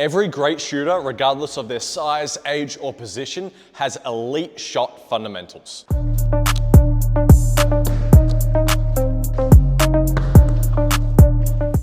Every great shooter, regardless of their size, age, or position, has elite shot fundamentals.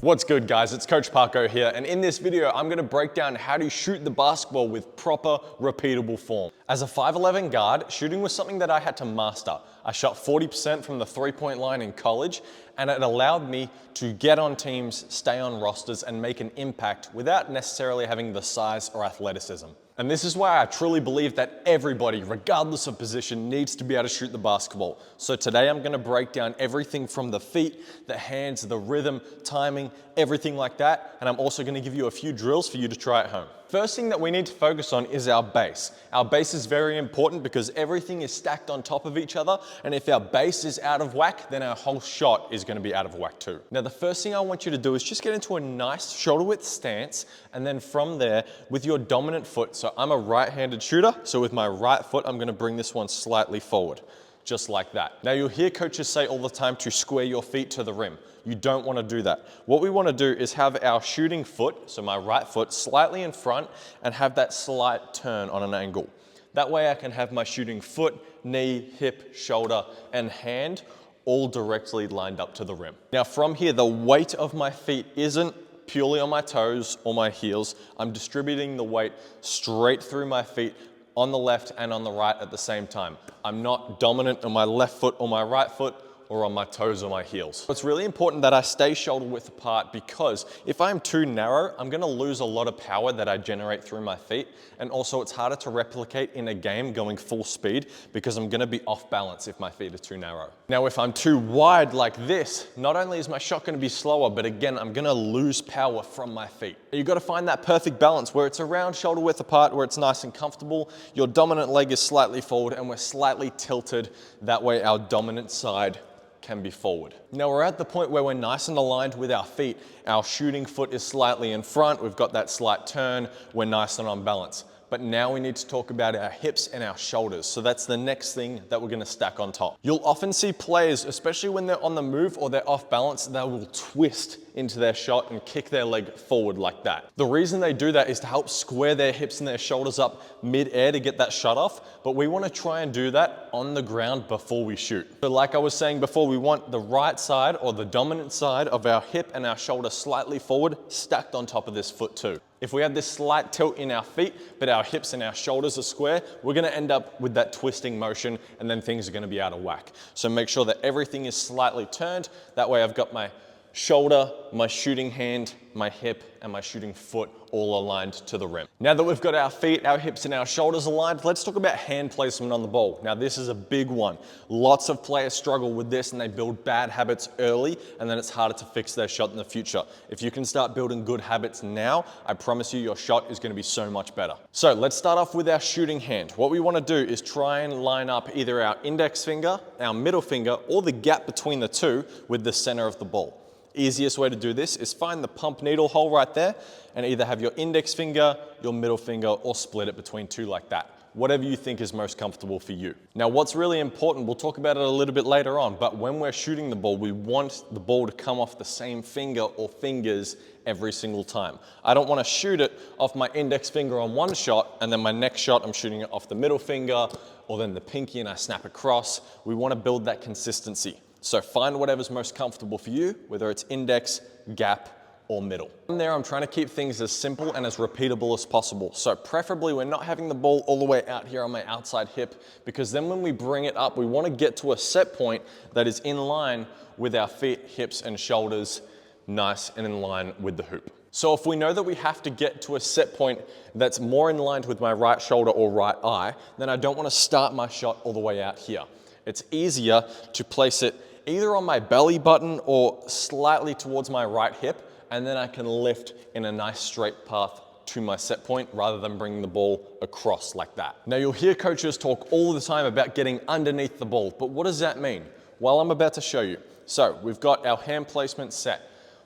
What's good, guys? It's Coach Parko here, and in this video, I'm gonna break down how to shoot the basketball with proper, repeatable form. As a 5'11" guard, shooting was something that I had to master. I shot 40% from the three-point line in college, and it allowed me to get on teams, stay on rosters, and make an impact without necessarily having the size or athleticism. And this is why I truly believe that everybody, regardless of position, needs to be able to shoot the basketball. So today I'm gonna break down everything from the feet, the hands, the rhythm, timing, everything like that. And I'm also gonna give you a few drills for you to try at home. First thing that we need to focus on is our base. Our base is very important because everything is stacked on top of each other. And if our base is out of whack, then our whole shot is gonna be out of whack too. Now, the first thing I want you to do is just get into a nice shoulder width stance. And then from there, with your dominant foot, so I'm a right-handed shooter. So with my right foot, I'm gonna bring this one slightly forward, just like that. Now, you'll hear coaches say all the time to square your feet to the rim. You don't want to do that. What we want to do is have our shooting foot, so my right foot, slightly in front and have that slight turn on an angle. That way I can have my shooting foot, knee, hip, shoulder, and hand all directly lined up to the rim. Now from here, the weight of my feet isn't purely on my toes or my heels. I'm distributing the weight straight through my feet on the left and on the right at the same time. I'm not dominant on my left foot or my right foot or on my toes or my heels. It's really important that I stay shoulder width apart because if I'm too narrow, I'm gonna lose a lot of power that I generate through my feet. And also it's harder to replicate in a game going full speed because I'm gonna be off balance if my feet are too narrow. Now, if I'm too wide like this, not only is my shot gonna be slower, but again, I'm gonna lose power from my feet. You gotta find that perfect balance where it's around shoulder width apart, where it's nice and comfortable. Your dominant leg is slightly forward and we're slightly tilted. That way our dominant side can be forward. Now we're at the point where we're nice and aligned with our feet. Our shooting foot is slightly in front. We've got that slight turn. We're nice and on balance. But now we need to talk about our hips and our shoulders. So that's the next thing that we're gonna stack on top. You'll often see players, especially when they're on the move or they're off balance, they will twist into their shot and kick their leg forward like that. The reason they do that is to help square their hips and their shoulders up mid-air to get that shot off, but we wanna try and do that on the ground before we shoot. So like I was saying before, we want the right side or the dominant side of our hip and our shoulder slightly forward, stacked on top of this foot too. If we have this slight tilt in our feet, but our hips and our shoulders are square, we're gonna end up with that twisting motion and then things are gonna be out of whack. So make sure that everything is slightly turned. That way I've got my shoulder, my shooting hand, my hip, and my shooting foot all aligned to the rim. Now that we've got our feet, our hips, and our shoulders aligned, let's talk about hand placement on the ball. Now this is a big one. Lots of players struggle with this and they build bad habits early and then it's harder to fix their shot in the future. If you can start building good habits now, I promise you your shot is gonna be so much better. So let's start off with our shooting hand. What we wanna do is try and line up either our index finger, our middle finger, or the gap between the two with the center of the ball. Easiest way to do this is find the pump needle hole right there and either have your index finger, your middle finger, or split it between two like that. Whatever you think is most comfortable for you. Now, what's really important, we'll talk about it a little bit later on, but when we're shooting the ball, we want the ball to come off the same finger or fingers every single time. I don't want to shoot it off my index finger on one shot and then my next shot I'm shooting it off the middle finger or then the pinky and I snap across. We want to build that consistency. So find whatever's most comfortable for you, whether it's index, gap, or middle. From there, I'm trying to keep things as simple and as repeatable as possible. So preferably we're not having the ball all the way out here on my outside hip because then when we bring it up, we want to get to a set point that is in line with our feet, hips, and shoulders, nice and in line with the hoop. So if we know that we have to get to a set point that's more in line with my right shoulder or right eye, then I don't want to start my shot all the way out here. It's easier to place it either on my belly button or slightly towards my right hip, and then I can lift in a nice straight path to my set point rather than bringing the ball across like that. Now you'll hear coaches talk all the time about getting underneath the ball, but what does that mean? Well, I'm about to show you. So we've got our hand placement set.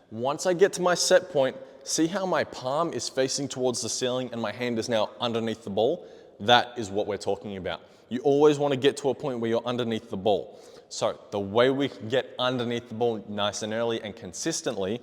Once I get to my set point, see how my palm is facing towards the ceiling and my hand is now underneath the ball? That is what we're talking about. You always want to get to a point where you're underneath the ball. So the way we can get underneath the ball nice and early and consistently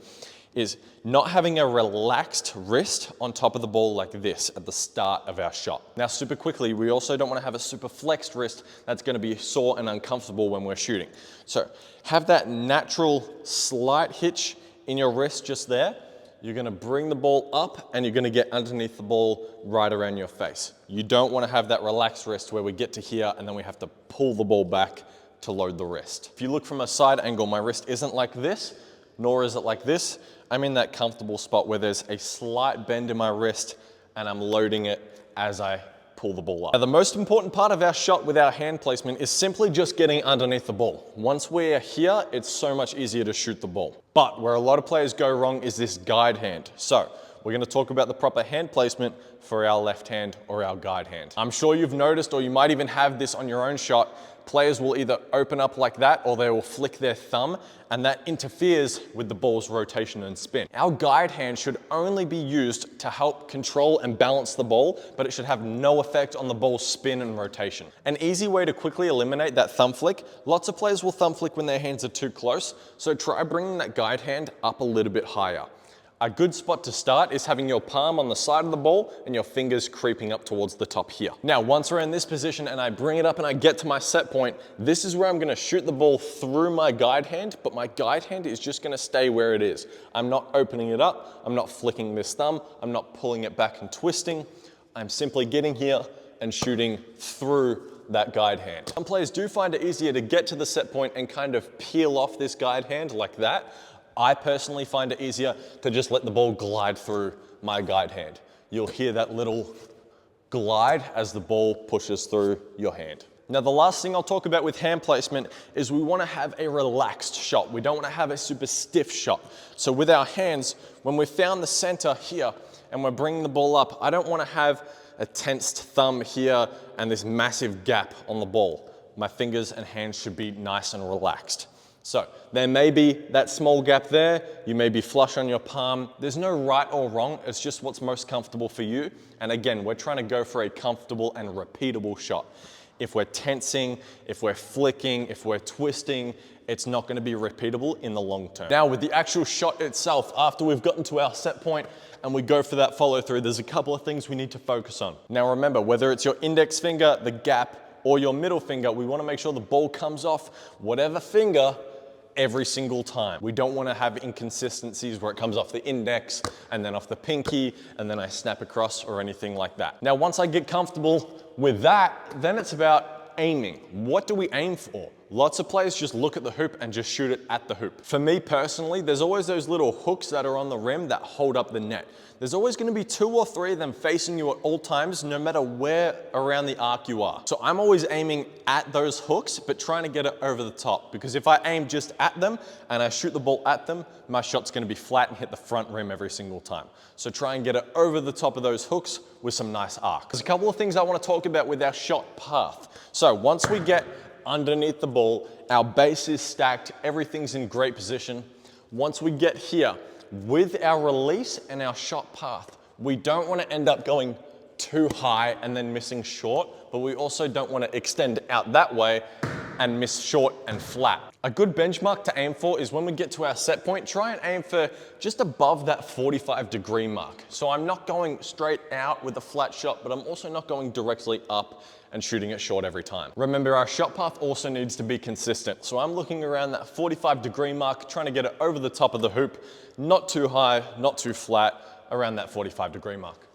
is not having a relaxed wrist on top of the ball like this at the start of our shot. Now, super quickly, we also don't want to have a super flexed wrist that's going to be sore and uncomfortable when we're shooting. So have that natural slight hitch in your wrist just there. You're going to bring the ball up and you're going to get underneath the ball right around your face. You don't want to have that relaxed wrist where we get to here and then we have to pull the ball back to load the wrist. If you look from a side angle, my wrist isn't like this, nor is it like this. I'm in that comfortable spot where there's a slight bend in my wrist and I'm loading it as I pull the ball up. Now, the most important part of our shot with our hand placement is simply just getting underneath the ball. Once we're here, it's so much easier to shoot the ball. But where a lot of players go wrong is this guide hand. So we're going to talk about the proper hand placement for our left hand or our guide hand. I'm sure you've noticed, or you might even have this on your own shot, players will either open up like that or they will flick their thumb, and that interferes with the ball's rotation and spin. Our guide hand should only be used to help control and balance the ball, but it should have no effect on the ball's spin and rotation. An easy way to quickly eliminate that thumb flick, lots of players will thumb flick when their hands are too close, so try bringing that guide hand up a little bit higher. A good spot to start is having your palm on the side of the ball and your fingers creeping up towards the top here. Now, once we're in this position and I bring it up and I get to my set point, this is where I'm gonna shoot the ball through my guide hand, but my guide hand is just gonna stay where it is. I'm not opening it up, I'm not flicking this thumb, I'm not pulling it back and twisting. I'm simply getting here and shooting through that guide hand. Some players do find it easier to get to the set point and kind of peel off this guide hand like that. I personally find it easier to just let the ball glide through my guide hand. You'll hear that little glide as the ball pushes through your hand. Now, the last thing I'll talk about with hand placement is we want to have a relaxed shot. We don't want to have a super stiff shot. So with our hands, when we've found the center here and we're bringing the ball up, I don't want to have a tensed thumb here and this massive gap on the ball. My fingers and hands should be nice and relaxed. So there may be that small gap there, you may be flush on your palm. There's no right or wrong, it's just what's most comfortable for you. And again, we're trying to go for a comfortable and repeatable shot. If we're tensing, if we're flicking, if we're twisting, it's not going to be repeatable in the long term. Now, with the actual shot itself, after we've gotten to our set point and we go for that follow through, there's a couple of things we need to focus on. Now remember, whether it's your index finger, the gap, or your middle finger, we want to make sure the ball comes off whatever finger every single time. We don't want to have inconsistencies where it comes off the index and then off the pinky and then I snap across or anything like that. Now, once I get comfortable with that, then it's about aiming. What do we aim for? Lots of players just look at the hoop and just shoot it at the hoop. For me personally, there's always those little hooks that are on the rim that hold up the net. There's always going to be 2 or 3 of them facing you at all times, no matter where around the arc you are. So I'm always aiming at those hooks, but trying to get it over the top. Because if I aim just at them and I shoot the ball at them, my shot's going to be flat and hit the front rim every single time. So try and get it over the top of those hooks with some nice arc. There's a couple of things I want to talk about with our shot path. So once we get underneath the ball, our base is stacked, everything's in great position. Once we get here, with our release and our shot path, we don't want to end up going too high and then missing short, but we also don't want to extend out that way and miss short and flat. A good benchmark to aim for is when we get to our set point, try and aim for just above that 45-degree mark. So I'm not going straight out with a flat shot, but I'm also not going directly up and shooting it short every time. Remember, our shot path also needs to be consistent. So I'm looking around that 45-degree mark, trying to get it over the top of the hoop, not too high, not too flat, around that 45-degree mark.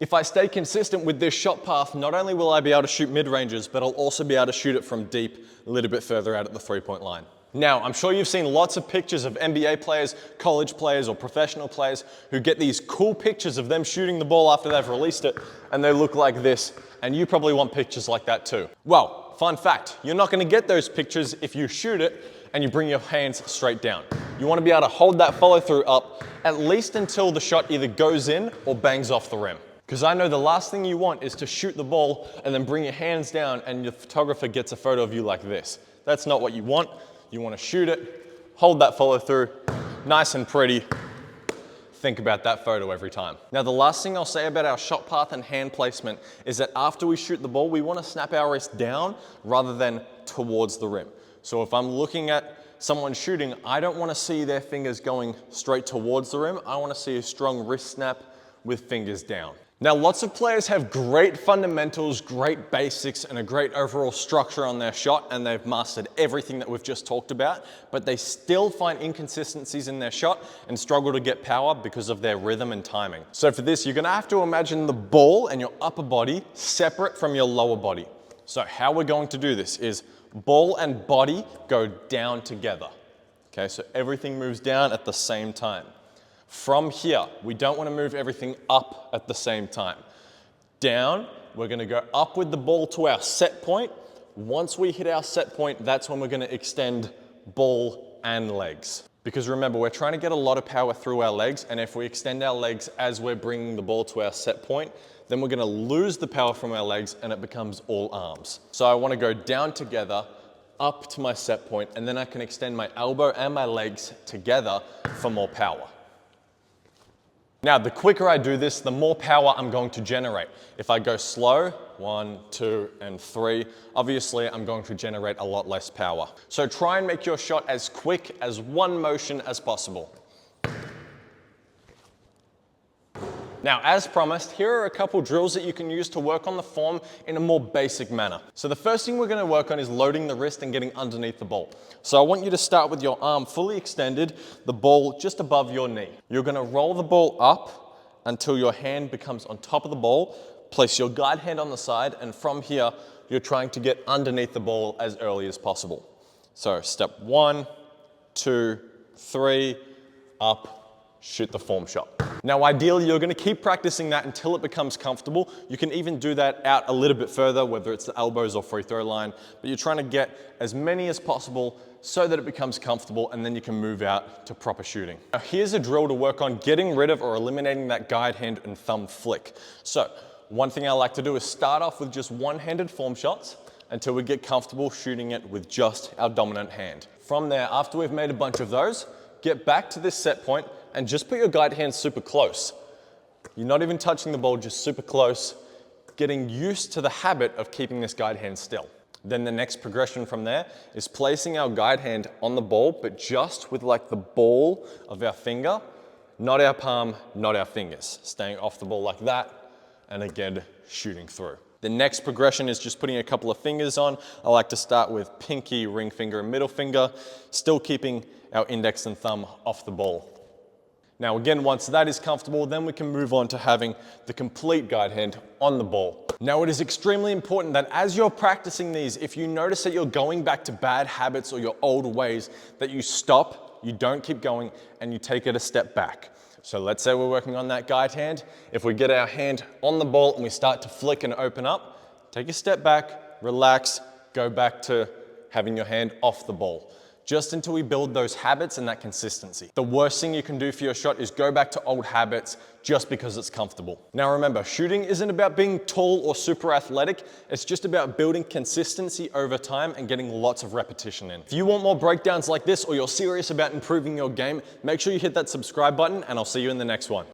If I stay consistent with this shot path, not only will I be able to shoot mid-ranges, but I'll also be able to shoot it from deep, a little bit further out at the three-point line. Now, I'm sure you've seen lots of pictures of NBA players, college players, or professional players who get these cool pictures of them shooting the ball after they've released it, and they look like this, and you probably want pictures like that too. Well, fun fact, you're not gonna get those pictures if you shoot it and you bring your hands straight down. You wanna be able to hold that follow-through up at least until the shot either goes in or bangs off the rim. Because I know the last thing you want is to shoot the ball and then bring your hands down and your photographer gets a photo of you like this. That's not what you want. You want to shoot it, hold that follow through, nice and pretty. Think about that photo every time. Now, the last thing I'll say about our shot path and hand placement is that after we shoot the ball, we want to snap our wrist down rather than towards the rim. So if I'm looking at someone shooting, I don't want to see their fingers going straight towards the rim. I want to see a strong wrist snap with fingers down. Now, lots of players have great fundamentals, great basics, and a great overall structure on their shot, and they've mastered everything that we've just talked about, but they still find inconsistencies in their shot and struggle to get power because of their rhythm and timing. So for this, you're gonna have to imagine the ball and your upper body separate from your lower body. So how we're going to do this is ball and body go down together. Okay, so everything moves down at the same time. From here, we don't want to move everything up at the same time. Down, we're going to go up with the ball to our set point. Once we hit our set point, that's when we're going to extend ball and legs. Because remember, we're trying to get a lot of power through our legs, and if we extend our legs as we're bringing the ball to our set point, then we're going to lose the power from our legs and it becomes all arms. So I want to go down together, up to my set point, and then I can extend my elbow and my legs together for more power. Now, the quicker I do this, the more power I'm going to generate. If I go slow, 1, 2, and 3, obviously I'm going to generate a lot less power. So try and make your shot as quick as one motion as possible. Now, as promised, here are a couple drills that you can use to work on the form in a more basic manner. So the first thing we're going to work on is loading the wrist and getting underneath the ball. So I want you to start with your arm fully extended, the ball just above your knee. You're going to roll the ball up until your hand becomes on top of the ball, place your guide hand on the side, and from here, you're trying to get underneath the ball as early as possible. So step 1, 2, 3, up, shoot the form shot. Now, ideally, you're going to keep practicing that until it becomes comfortable. You can even do that out a little bit further, whether it's the elbows or free throw line, but you're trying to get as many as possible so that it becomes comfortable, and then you can move out to proper shooting. Now, here's a drill to work on getting rid of or eliminating that guide hand and thumb flick. So one thing I like to do is start off with just one-handed form shots until we get comfortable shooting it with just our dominant hand. From there, after we've made a bunch of those, get back to this set point and just put your guide hand super close. You're not even touching the ball, just super close, getting used to the habit of keeping this guide hand still. Then the next progression from there is placing our guide hand on the ball, but just with like the ball of our finger, not our palm, not our fingers. Staying off the ball like that, and again, shooting through. The next progression is just putting a couple of fingers on. I like to start with pinky, ring finger, and middle finger, still keeping our index and thumb off the ball. Now again, once that is comfortable, then we can move on to having the complete guide hand on the ball. Now it is extremely important that as you're practicing these, if you notice that you're going back to bad habits or your old ways, that you stop, you don't keep going, and you take it a step back. So let's say we're working on that guide hand. If we get our hand on the ball and we start to flick and open up, take a step back, relax, go back to having your hand off the ball, just until we build those habits and that consistency. The worst thing you can do for your shot is go back to old habits just because it's comfortable. Now remember, shooting isn't about being tall or super athletic. It's just about building consistency over time and getting lots of repetition in. If you want more breakdowns like this, or you're serious about improving your game, make sure you hit that subscribe button, and I'll see you in the next one.